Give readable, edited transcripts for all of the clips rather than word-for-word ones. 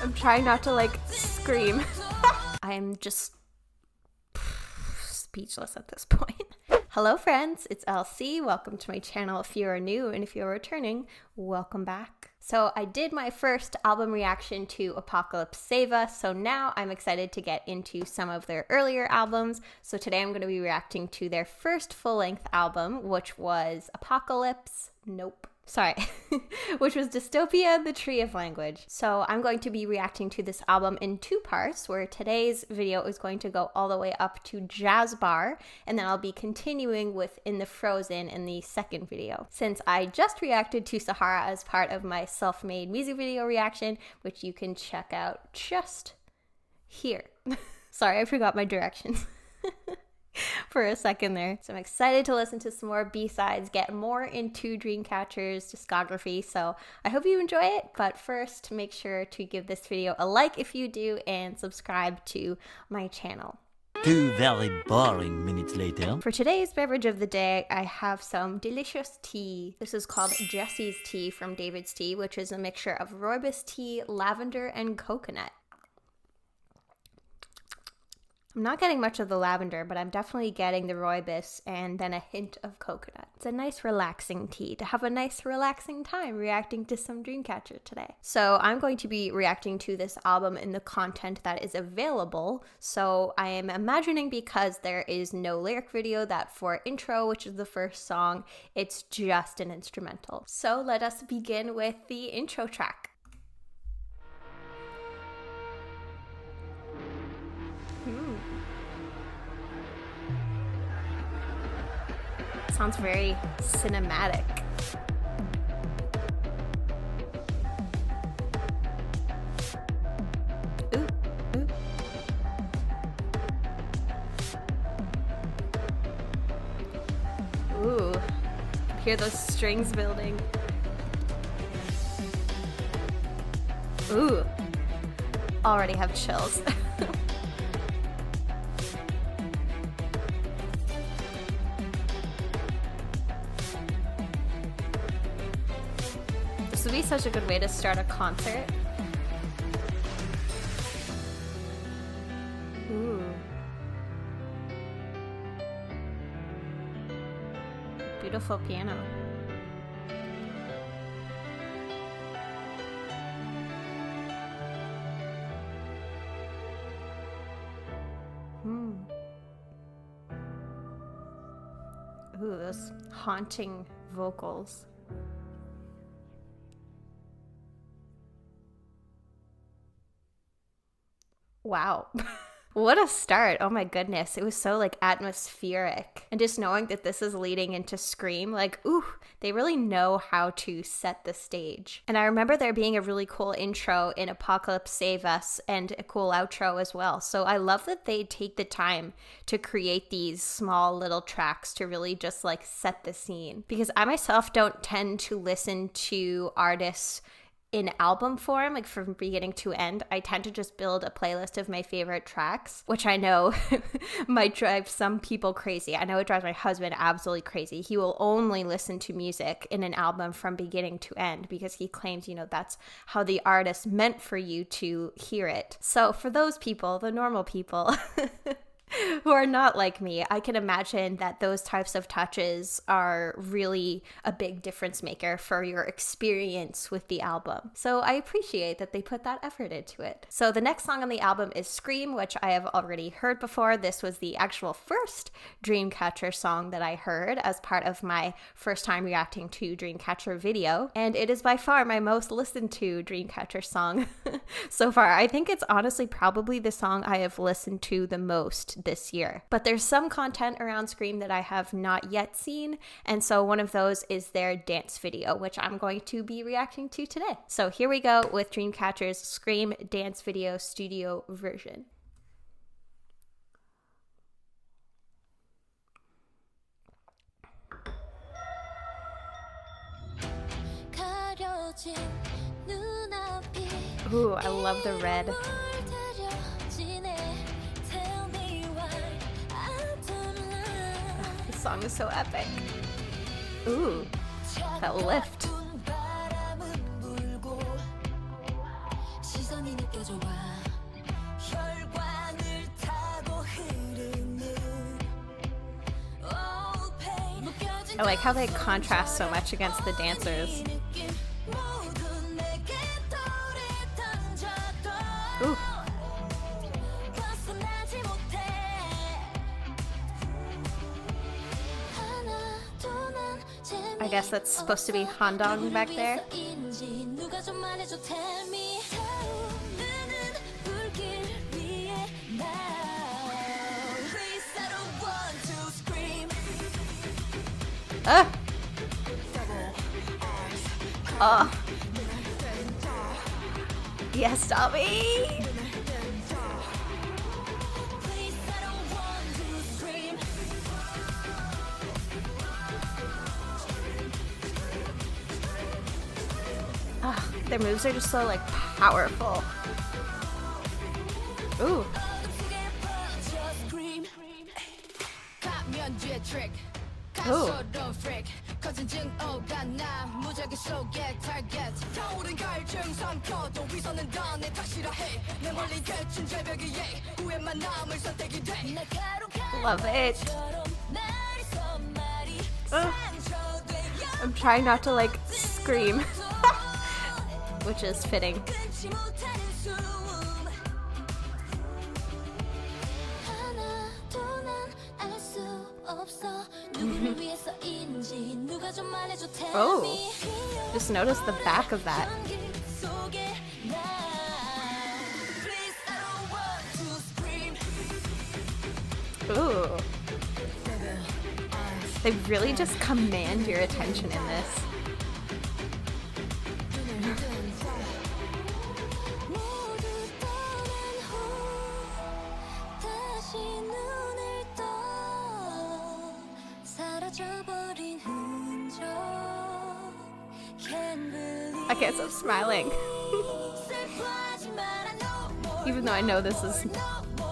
I'm trying not to like scream. I'm just speechless at this point. Hello friends, it's Elsie. Welcome to my channel if you are new, and if you're returning, welcome back. So I did my first album reaction to Apocalypse Save Us, so now I'm excited to get into some of their earlier albums. So today I'm going to be reacting to their first full-length album, which was which was Dystopia, The Tree of Language. So I'm going to be reacting to this album in two parts, where today's video is going to go all the way up to Jazz Bar, and then I'll be continuing with In the Frozen in the second video. Since I just reacted to Sahara as part of my self-made music video reaction, which you can check out just here. Sorry, I forgot my directions. For a second there. So I'm excited to listen to some more B-sides, get more into Dreamcatcher's discography, so I hope you enjoy it. But first, make sure to give this video a like if you do, and subscribe to my channel. 2 very boring minutes later. For today's beverage of the day, I have some delicious tea. This is called Jessie's Tea from David's Tea, which is a mixture of rooibos tea, lavender, and coconut. I'm not getting much of the lavender, but I'm definitely getting the rooibos and then a hint of coconut. It's a nice relaxing tea to have a nice relaxing time reacting to some Dreamcatcher today. So I'm going to be reacting to this album in the content that is available. So I am imagining, because there is no lyric video, that for intro, which is the first song, it's just an instrumental. So let us begin with the intro track. Sounds very cinematic. Ooh, ooh. Ooh, hear those strings building. Ooh, already have chills. This would be such a good way to start a concert. Ooh. Beautiful piano. Ooh, those haunting vocals. Wow. What a start. Oh my goodness. It was so like atmospheric. And just knowing that this is leading into Scream, like, ooh, they really know how to set the stage. And I remember there being a really cool intro in Apocalypse Save Us and a cool outro as well. So I love that they take the time to create these small little tracks to really just like set the scene. Because I myself don't tend to listen to artists in album form, like from beginning to end. I tend to just build a playlist of my favorite tracks, which I know might drive some people crazy. I know it drives my husband absolutely crazy. He will only listen to music in an album from beginning to end because he claims, you know, that's how the artist meant for you to hear it. So for those people, the normal people, who are not like me, I can imagine that those types of touches are really a big difference maker for your experience with the album. So I appreciate that they put that effort into it. So the next song on the album is Scream, which I have already heard before. This was the actual first Dreamcatcher song that I heard as part of my first time reacting to Dreamcatcher video, and it is by far my most listened to Dreamcatcher song so far. I think it's honestly probably the song I have listened to the most this year. But there's some content around Scream that I have not yet seen, and so one of those is their dance video, which I'm going to be reacting to today. So here we go with Dreamcatcher's Scream dance video studio version. Ooh, I love the red. This song is so epic. Ooh, that lift. I like how they contrast so much against the dancers. Ooh. I guess that's supposed to be Handong back there. Oh. Yes, Dobby. Their moves are just so like powerful. Ooh. Ooh. Love it. I'm trying not to like scream, which is fitting. Oh, just notice the back of that. Ooh. They really just command your attention in this. I can't stop smiling. Even though I know this is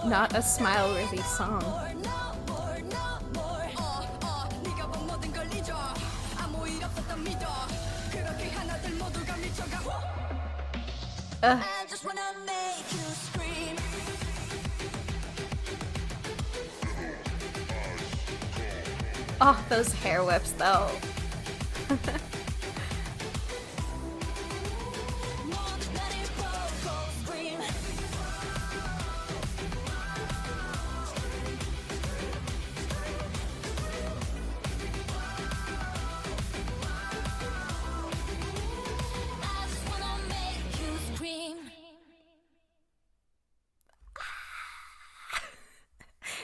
not a smile-worthy song. Oh, those hair whips though.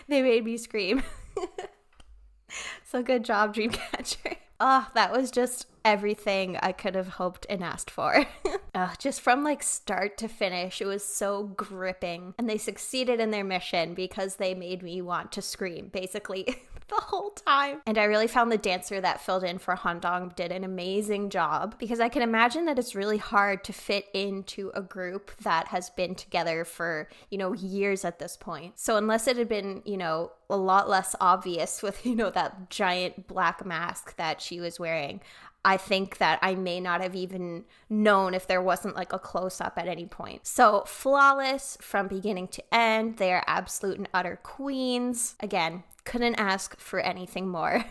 They made me scream. So good job, Dreamcatcher. Oh, that was just everything I could have hoped and asked for. Just from like start to finish, it was so gripping. And they succeeded in their mission because they made me want to scream, basically, the whole time. And I really found the dancer that filled in for Handong did an amazing job, because I can imagine that it's really hard to fit into a group that has been together for, years at this point. So unless it had been, a lot less obvious with, that giant black mask that she was wearing, I think that I may not have even known if there wasn't like a close-up at any point. So flawless from beginning to end. They are absolute and utter queens. Again, couldn't ask for anything more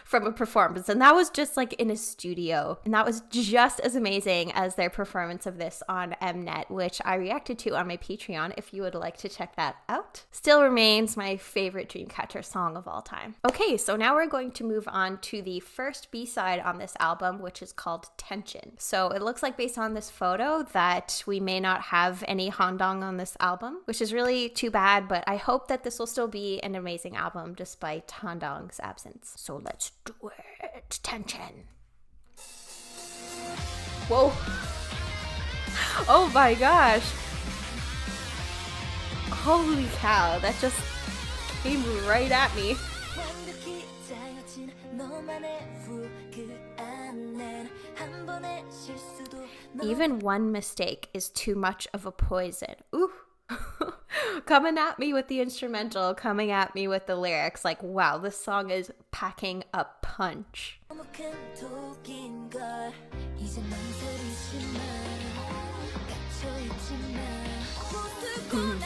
from a performance. And that was just like in a studio. And that was just as amazing as their performance of this on Mnet, which I reacted to on my Patreon if you would like to check that out. Still remains my favorite Dreamcatcher song of all time. Okay, so now we're going to move on to the first B-side on this album, which is called Tension. So it looks like based on this photo that we may not have any Handong on this album, which is really too bad, but I hope that this will still be an amazing album despite Handong's absence. So let's do it. Tension. Whoa. Oh my gosh. Holy cow, that just came right at me. Even one mistake is too much of a poison. Ooh. Coming at me with the instrumental, coming at me with the lyrics. Like, wow, this song is packing a punch. Ooh.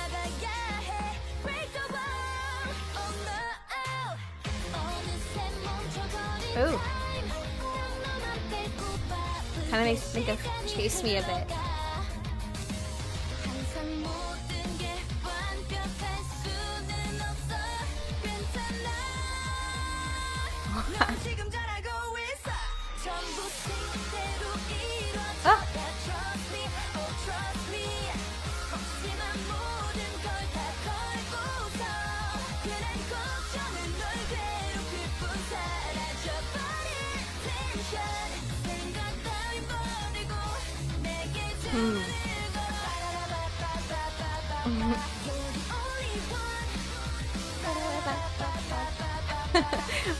Kind of makes me think of Chase Me a bit. Ah.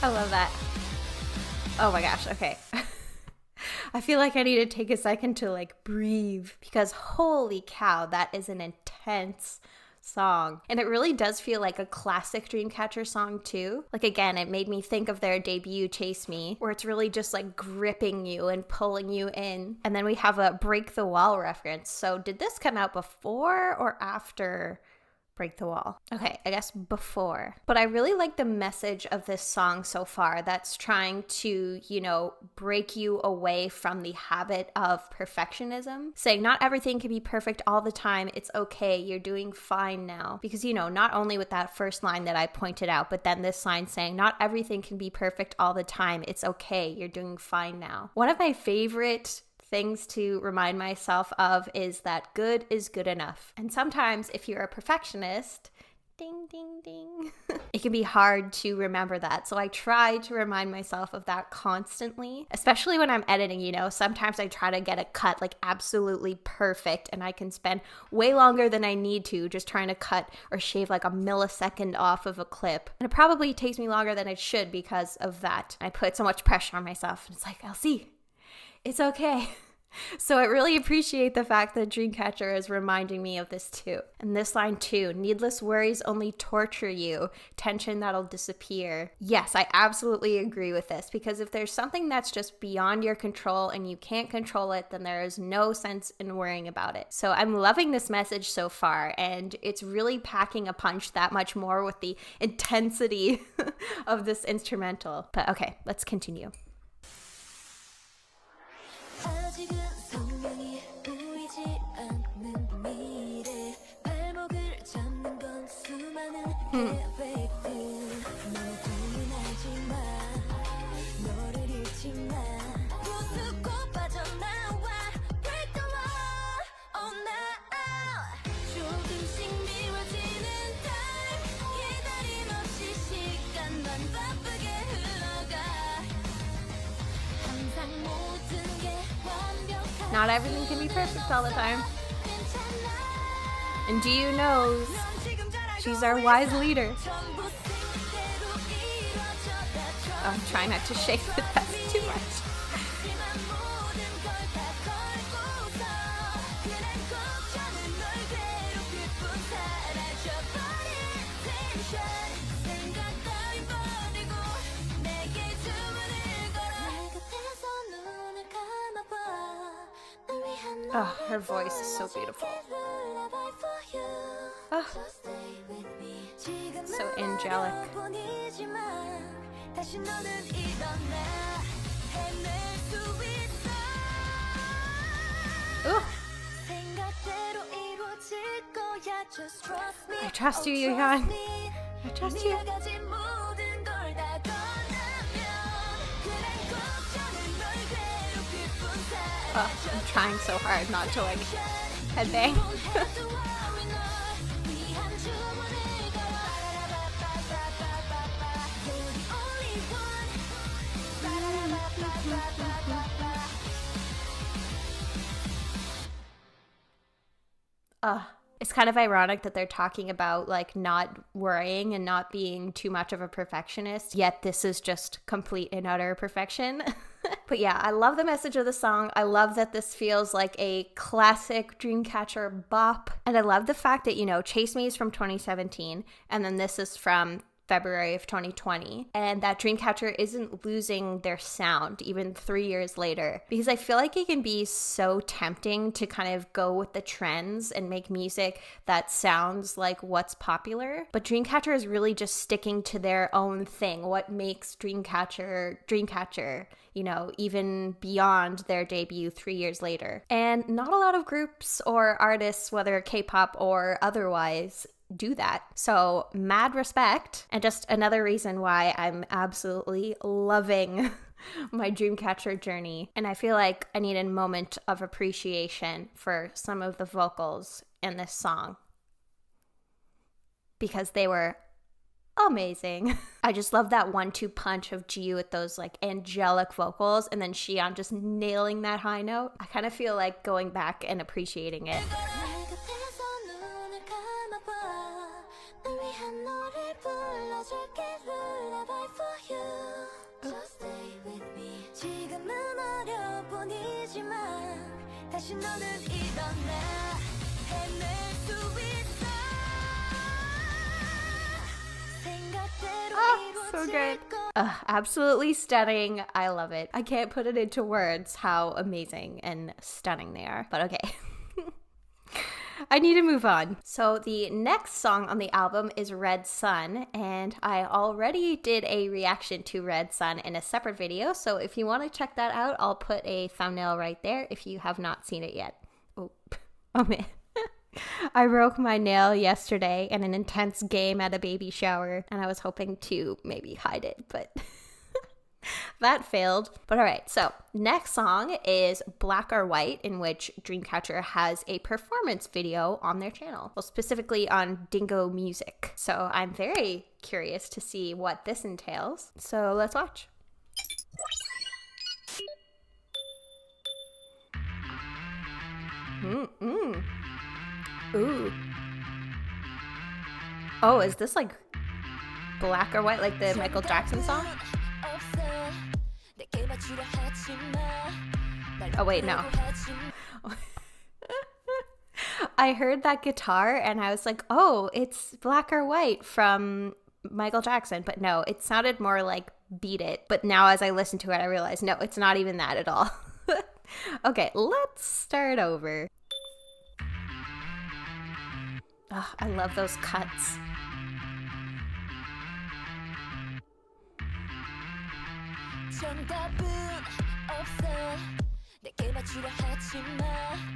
I love that. Oh my gosh, okay. I feel like I need to take a second to like breathe because holy cow, that is an intense song. And it really does feel like a classic Dreamcatcher song too. Like again, it made me think of their debut Chase Me, where it's really just like gripping you and pulling you in. And then we have a Break the Wall reference. So did this come out before or after Break the Wall? Okay, I guess before. But I really like the message of this song so far that's trying to, break you away from the habit of perfectionism. Saying not everything can be perfect all the time. It's okay. You're doing fine now. Because, not only with that first line that I pointed out, but then this line saying not everything can be perfect all the time. It's okay. You're doing fine now. One of my favorite things to remind myself of is that good is good enough. And sometimes if you're a perfectionist, ding, ding, ding, it can be hard to remember that. So I try to remind myself of that constantly, especially when I'm editing, sometimes I try to get a cut like absolutely perfect and I can spend way longer than I need to just trying to cut or shave like a millisecond off of a clip. And it probably takes me longer than it should because of that. I put so much pressure on myself. It's like, Elsie, it's okay. So I really appreciate the fact that Dreamcatcher is reminding me of this too. And this line too, needless worries only torture you, tension that'll disappear. Yes, I absolutely agree with this because if there's something that's just beyond your control and you can't control it, then there is no sense in worrying about it. So I'm loving this message so far and it's really packing a punch that much more with the intensity of this instrumental. But okay, let's continue. 아직은 성명이 보이지 않는 미래 발목을 잡는 건 수많은 계획들 너도 알지마 너를 잃지마 부수고 빠져나와 break the wall oh no 조금씩 미워지는 time 기다림 없이 시간만 바쁘게 흘러가 항상 모든 Not everything can be perfect all the time. And Jiu knows she's our wise leader. Oh, I'm trying not to shake the desk too much. Oh, her voice is so beautiful. Oh, so angelic. Ooh. I trust you, Yuhan. I trust you. Oh, I'm trying so hard not to like headbang. It's kind of ironic that they're talking about like not worrying and not being too much of a perfectionist, yet this is just complete and utter perfection. But yeah, I love the message of the song. I love that this feels like a classic Dreamcatcher bop. And I love the fact that, Chase Me is from 2017, and then this is from February of 2020, and that Dreamcatcher isn't losing their sound even 3 years later, because I feel like it can be so tempting to kind of go with the trends and make music that sounds like what's popular, but Dreamcatcher is really just sticking to their own thing, what makes Dreamcatcher, you know, even beyond their debut 3 years later. And not a lot of groups or artists, whether K-pop or otherwise, do that. So mad respect, and just another reason why I'm absolutely loving my Dreamcatcher journey. And I feel like I need a moment of appreciation for some of the vocals in this song, because they were amazing. I just love that 1-2 punch of Ji with those like angelic vocals, and then Xian just nailing that high note. I kind of feel like going back and appreciating it. Oh, so good. Absolutely stunning. I love it. I can't put it into words how amazing and stunning they are, but okay. I need to move on. So the next song on the album is Red Sun, and I already did a reaction to Red Sun in a separate video, so if you want to check that out, I'll put a thumbnail right there if you have not seen it yet. Oh man. I broke my nail yesterday in an intense game at a baby shower, and I was hoping to maybe hide it, but that failed. But all right, so next song is Black or White, in which Dreamcatcher has a performance video on their channel, well, specifically on Dingo Music. So I'm very curious to see what this entails. So let's watch. Ooh. Oh, is this like Black or White, like the Michael Jackson song? Oh wait, no. I heard that guitar and I was like, oh, it's Black or White from Michael Jackson. But no, it sounded more like Beat It. But now as I listen to it, I realize, no, it's not even that at all. Okay, let's start over. Oh, I love those cuts.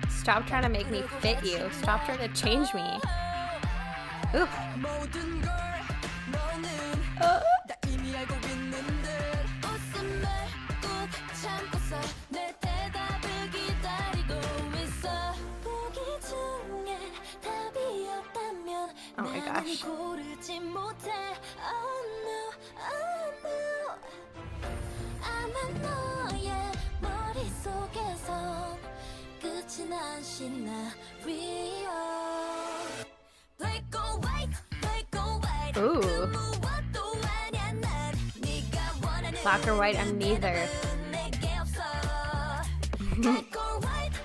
Stop trying to make me fit you. Stop trying to change me. Ooh. Oh my gosh. Ooh. Black or white, I'm neither.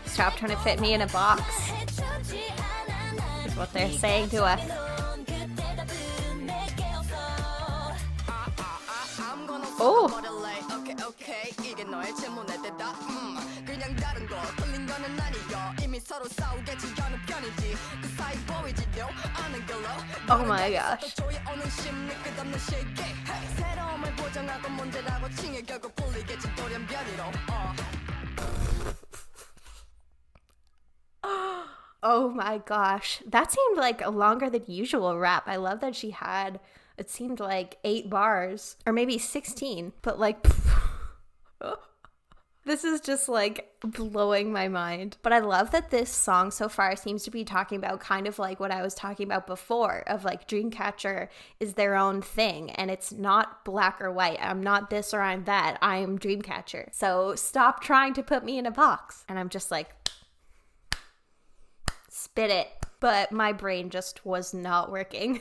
Stop trying to fit me in a box. Is what they're saying to us. Oh. Oh my gosh. Oh my gosh. That seemed like a longer than usual rap. I love that she had, it seemed like 8 bars or maybe 16, but like this is just like blowing my mind. But I love that this song so far seems to be talking about kind of like what I was talking about before, of like Dreamcatcher is their own thing and it's not black or white. I'm not this or I'm that. I am Dreamcatcher. So stop trying to put me in a box. And I'm just like, spit it. But my brain just was not working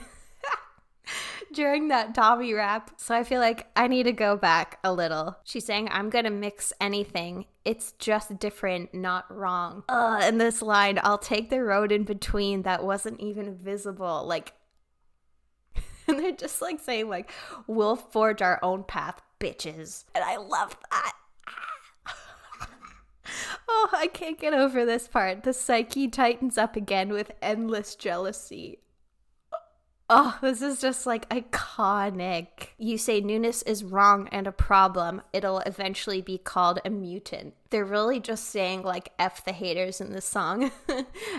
during that Tommy rap. So I feel like I need to go back a little. She's saying, I'm gonna mix anything. It's just different, not wrong. And this line, I'll take the road in between that wasn't even visible. Like, and They're just like saying like, we'll forge our own path, bitches. And I love that. Oh, I can't get over this part. The psyche tightens up again with endless jealousy. Oh, this is just like iconic. You say newness is wrong and a problem. It'll eventually be called a mutant. They're really just saying like F the haters in this song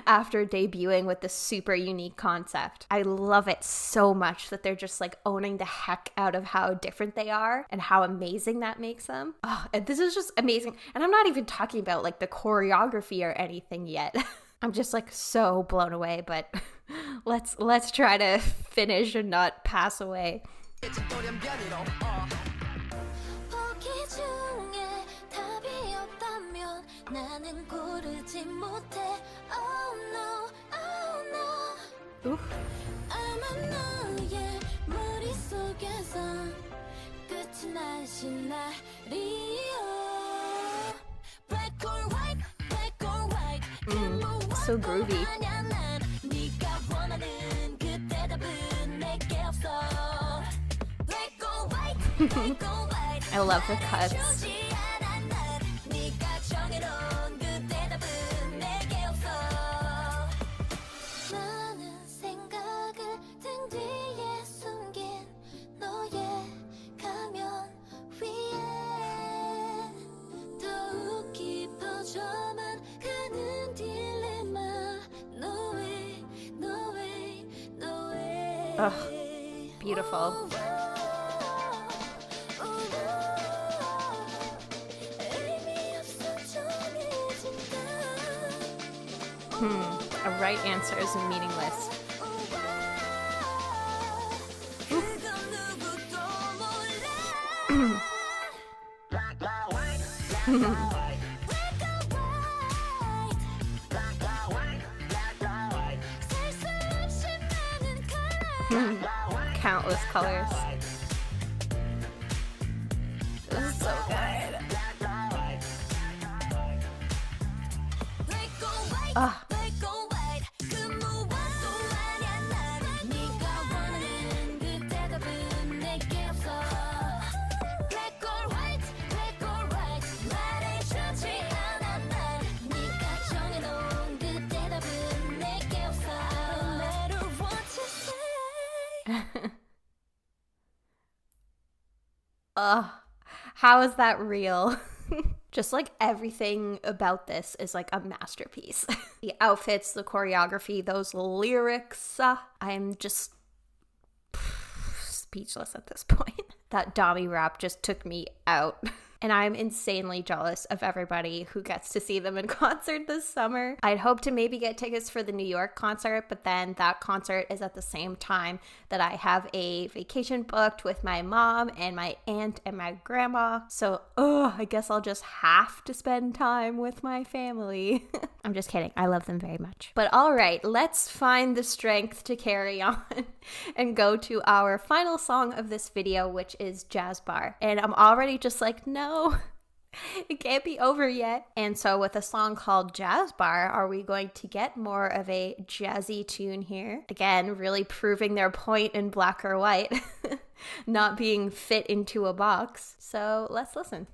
after debuting with this super unique concept. I love it so much that they're just like owning the heck out of how different they are and how amazing that makes them. Oh, and this is just amazing. And I'm not even talking about like the choreography or anything yet. I'm just like so blown away, but let's try to finish and not pass away. Oof. So groovy. I love the cuts. Ugh, beautiful. A right answer is meaningless. Countless colors. This is so good. Ah. How is that real? Just like everything about this is like a masterpiece. The outfits, the choreography, those lyrics. I'm just speechless at this point. That Dami rap just took me out. And I'm insanely jealous of everybody who gets to see them in concert this summer. I'd hope to maybe get tickets for the New York concert, but then that concert is at the same time that I have a vacation booked with my mom and my aunt and my grandma. So, I guess I'll just have to spend time with my family. I'm just kidding. I love them very much. But all right, let's find the strength to carry on and go to our final song of this video, which is Jazz Bar. And I'm already just like, no. It can't be over yet. And so with a song called Jazz Bar, are we going to get more of a jazzy tune here? Again, really proving their point in Black or White, not being fit into a box. So let's listen.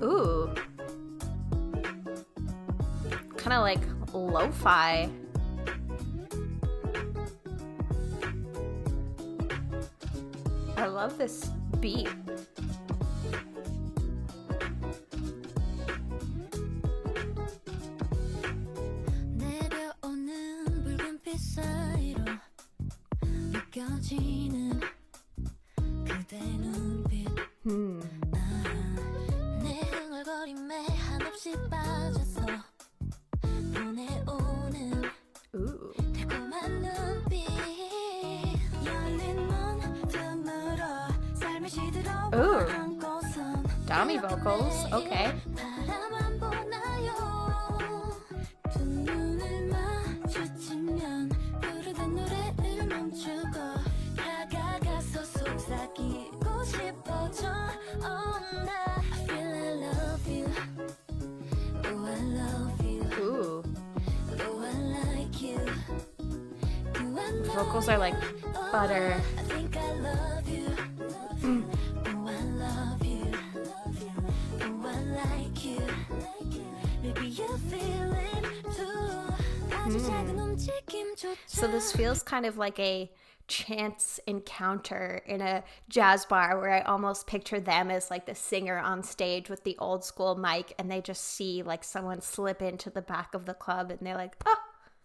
Ooh. Kind of like lo-fi. I love this beat. Ooh. Ooh, Dami vocals, okay. Ooh. vocals are like butter. So this feels kind of like a chance encounter in a jazz bar where I almost picture them as like the singer on stage with the old school mic, and they just see like someone slip into the back of the club and they're like, oh.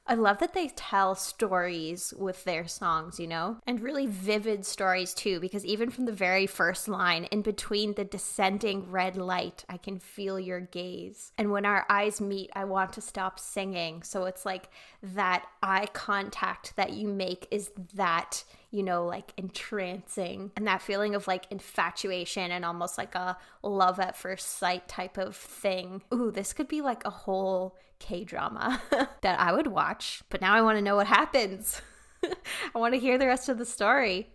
I love that they tell stories with their songs, you know, and really vivid stories too, because even from the very first line, in between the descending red light, I can feel your gaze. And when our eyes meet, I want to stop singing. So it's like that eye contact that you make is that, you know, like entrancing, and that feeling of like infatuation and almost like a love at first sight type of thing. Ooh, this could be like a whole K-drama that I would watch, but now I want to know what happens. I want to hear the rest of the story.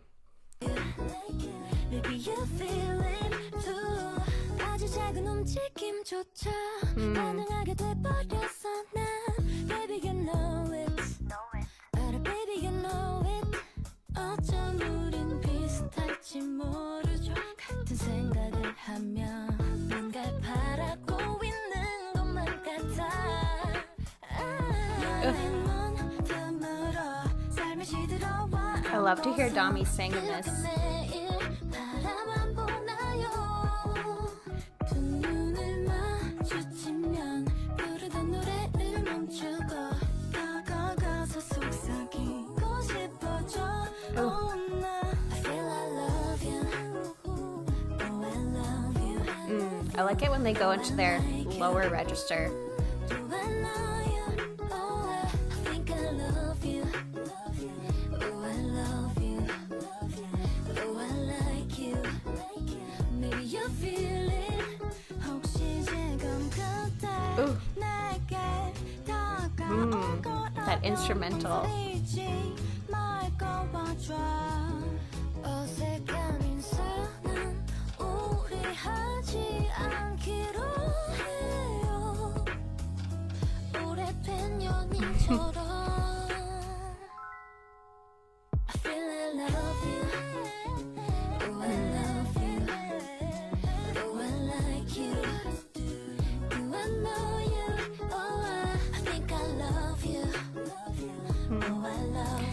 I love to hear Dami sing in this. I like it when they go into their lower register. That instrumental.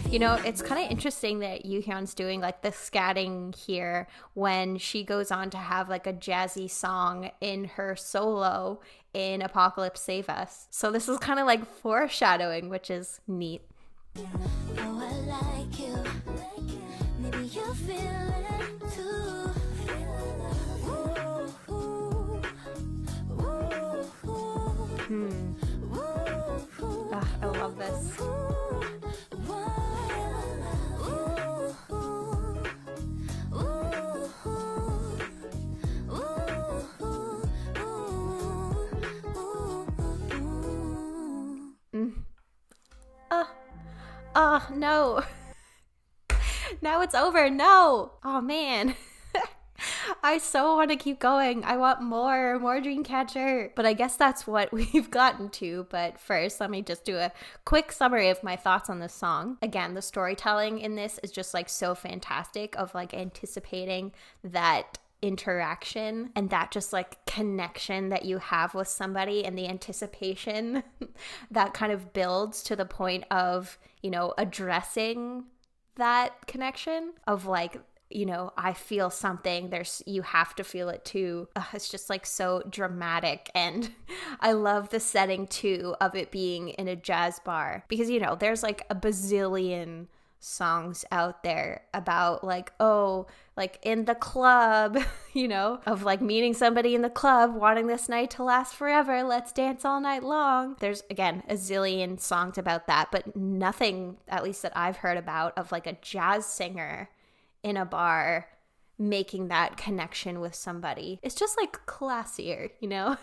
You know, it's kind of interesting that Yoohyun's doing like the scatting here when she goes on to have like a jazzy song in her solo in Apocalypse Save Us. So this is kind of like foreshadowing, which is neat. I love this. Oh, no. Now it's over. No. Oh, man. I so want to keep going. I want more Dreamcatcher. But I guess that's what we've gotten to. But first, let me just do a quick summary of my thoughts on this song. Again, the storytelling in this is just like so fantastic, of like anticipating that interaction and that just like connection that you have with somebody, and the anticipation that kind of builds to the point of, you know, addressing that connection of like, you know, I feel something, you have to feel it too. It's just like so dramatic. And I love the setting too of it being in a jazz bar, because, you know, there's like a bazillion songs out there about like, oh, like in the club, you know, of like meeting somebody in the club, wanting this night to last forever, let's dance all night long. There's, again, a zillion songs about that, but nothing, at least that I've heard about, of like a jazz singer in a bar making that connection with somebody. It's just like classier, you know?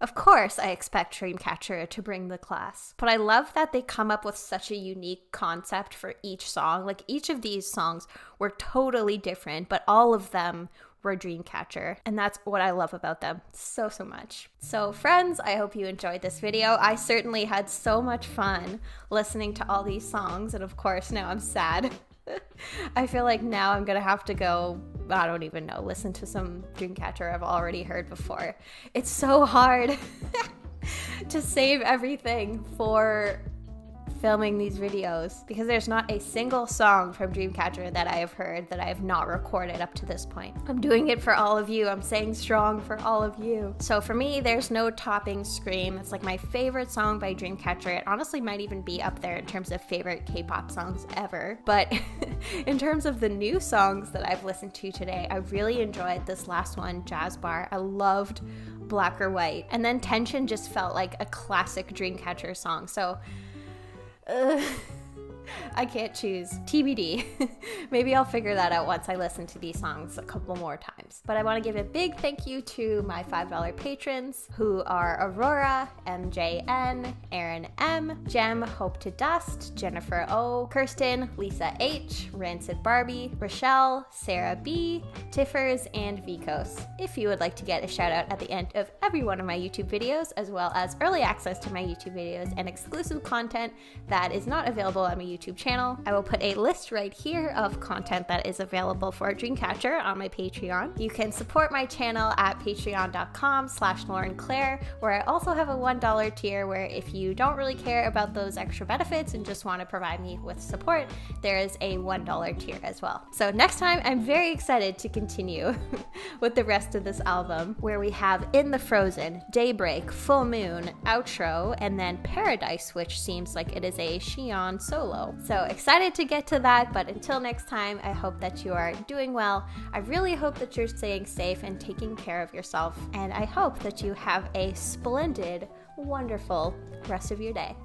Of course, I expect Dreamcatcher to bring the class, but I love that they come up with such a unique concept for each song. Like, each of these songs were totally different, but all of them were Dreamcatcher. And that's what I love about them so much. So friends, I hope you enjoyed this video. I certainly had so much fun listening to all these songs. And of course, now I'm sad. I feel like now I'm gonna have to go, I don't even know, listen to some Dreamcatcher I've already heard before. It's so hard to save everything for filming these videos because there's not a single song from Dreamcatcher that I have heard that I have not recorded up to this point. I'm doing it for all of you. I'm saying strong for all of you. So for me, there's no topping Scream. It's like my favorite song by Dreamcatcher. It honestly might even be up there in terms of favorite K-pop songs ever. But in terms of the new songs that I've listened to today, I really enjoyed this last one, Jazz Bar. I loved Black or White. And then Tension just felt like a classic Dreamcatcher song. So I can't choose. TBD. Maybe I'll figure that out once I listen to these songs a couple more times. But I want to give a big thank you to my $5 patrons who are Aurora, MJN, Aaron M, Jem, Hope to Dust, Jennifer O, Kirsten, Lisa H, Rancid Barbie, Rochelle, Sarah B, Tiffers, and Vicos. If you would like to get a shout out at the end of every one of my YouTube videos, as well as early access to my YouTube videos and exclusive content that is not available on my YouTube channel, I will put a list right here of content that is available for Dreamcatcher on my Patreon. You can support my channel at patreon.com/laurenclair, where I also have a $1 tier where if you don't really care about those extra benefits and just want to provide me with support, there is a $1 tier as well. So next time, I'm very excited to continue with the rest of this album, where we have In the Frozen, Daybreak, Full Moon, Outro, and then Paradise, which seems like it is a Xion solo. So excited to get to that, but until next time, I hope that you are doing well. I really hope that you're staying safe and taking care of yourself, and I hope that you have a splendid, wonderful rest of your day.